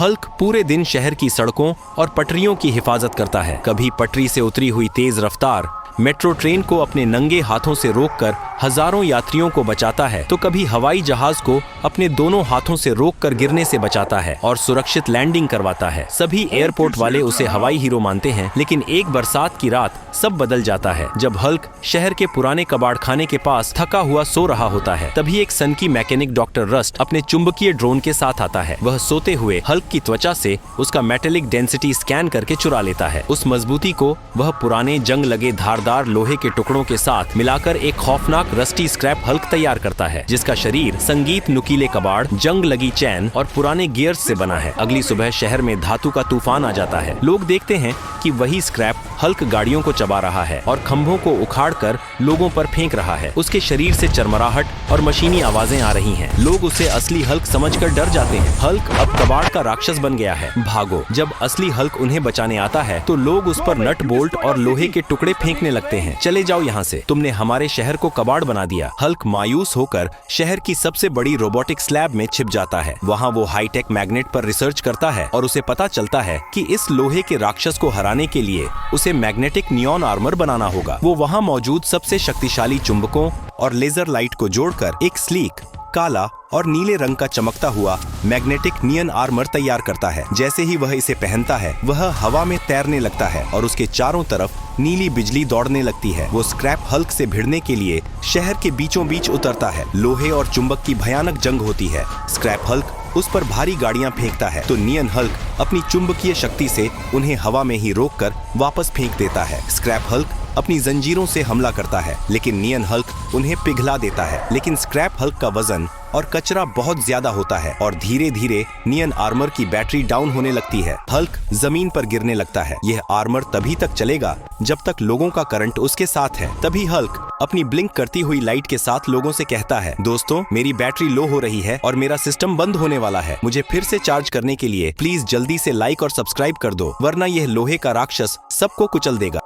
Hulk पूरे दिन शहर की सड़कों और पटरियों की हिफाजत करता है। कभी पटरी से उतरी हुई तेज रफ्तार मेट्रो ट्रेन को अपने नंगे हाथों से रोककर हजारों यात्रियों को बचाता है, तो कभी हवाई जहाज को अपने दोनों हाथों से रोककर गिरने से बचाता है और सुरक्षित लैंडिंग करवाता है। सभी एयरपोर्ट वाले उसे हवाई हीरो मानते हैं, लेकिन एक बरसात की रात सब बदल जाता है। जब हल्क शहर के पुराने कबाड़ खाने के पास थका हुआ सो रहा होता है, तभी एक सनकी मैकेनिक डॉक्टर रस्ट अपने चुंबकीय ड्रोन के साथ आता है। वह सोते हुए हल्क की त्वचा से उसका मेटेलिक डेंसिटी स्कैन करके चुरा लेता है। उस मजबूती को वह पुराने जंग लगे धारदार लोहे के टुकड़ों के साथ मिलाकर एक खौफनाक रस्टी स्क्रैप हल्क तैयार करता है, जिसका शरीर संगीत नुकीले कबाड़, जंग लगी चैन और पुराने गियर्स से बना है। अगली सुबह शहर में धातु का तूफान आ जाता है। लोग देखते हैं कि वही स्क्रैप हल्क गाड़ियों को चबा रहा है और खंभों को उखाड़कर लोगों पर फेंक रहा है। उसके शरीर से चरमराहट और मशीनी आवाजें आ रही हैं। लोग उसे असली हल्क समझकर डर जाते हैं। हल्क अब कबाड़ का राक्षस बन गया है। भागो। जब असली हल्क उन्हें बचाने आता है तो लोग उस पर नट बोल्ट और लोहे के टुकड़े फेंकने लगते हैं। चले जाओ यहाँ से, तुमने हमारे शहर को कबाड़ बना दिया। हल्क मायूस होकर शहर की सबसे बड़ी रोबोटिक स्लैब में छिप जाता है। वहाँ वो हाईटेक मैग्नेट पर रिसर्च करता है और उसे पता चलता है कि इस लोहे के राक्षस को हराने के लिए उसे मैग्नेटिक नियॉन आर्मर बनाना होगा। वो वहाँ मौजूद सबसे शक्तिशाली चुंबकों और लेजर लाइट को जोड़कर एक स्लीक, काला और नीले रंग का चमकता हुआ मैग्नेटिक नियन आर्मर तैयार करता है। जैसे ही वह इसे पहनता है, वह हवा में तैरने लगता है और उसके चारों तरफ नीली बिजली दौड़ने लगती है। वो स्क्रैप हल्क से भिड़ने के लिए शहर के बीचों बीच उतरता है। लोहे और चुंबक की भयानक जंग होती है। स्क्रैप हल्क उस पर भारी गाड़ियां फेंकता है, तो नियन हल्क अपनी चुंबकीय शक्ति से उन्हें हवा में ही रोककर वापस फेंक देता है। स्क्रैप हल्क अपनी जंजीरों से हमला करता है, लेकिन नियन हल्क उन्हें पिघला देता है। लेकिन स्क्रैप हल्क का वजन और कचरा बहुत ज्यादा होता है और धीरे धीरे नियन आर्मर की बैटरी डाउन होने लगती है। हल्क जमीन पर गिरने लगता है। यह आर्मर तभी तक चलेगा जब तक लोगों का करंट उसके साथ है। तभी हल्क अपनी ब्लिंक करती हुई लाइट के साथ लोगों से कहता है, दोस्तों, मेरी बैटरी लो हो रही है और मेरा सिस्टम बंद होने वाला है। मुझे फिर से चार्ज करने के लिए प्लीज जल्दी से लाइक और सब्सक्राइब कर दो, वरना यह लोहे का राक्षस सबको कुचल देगा।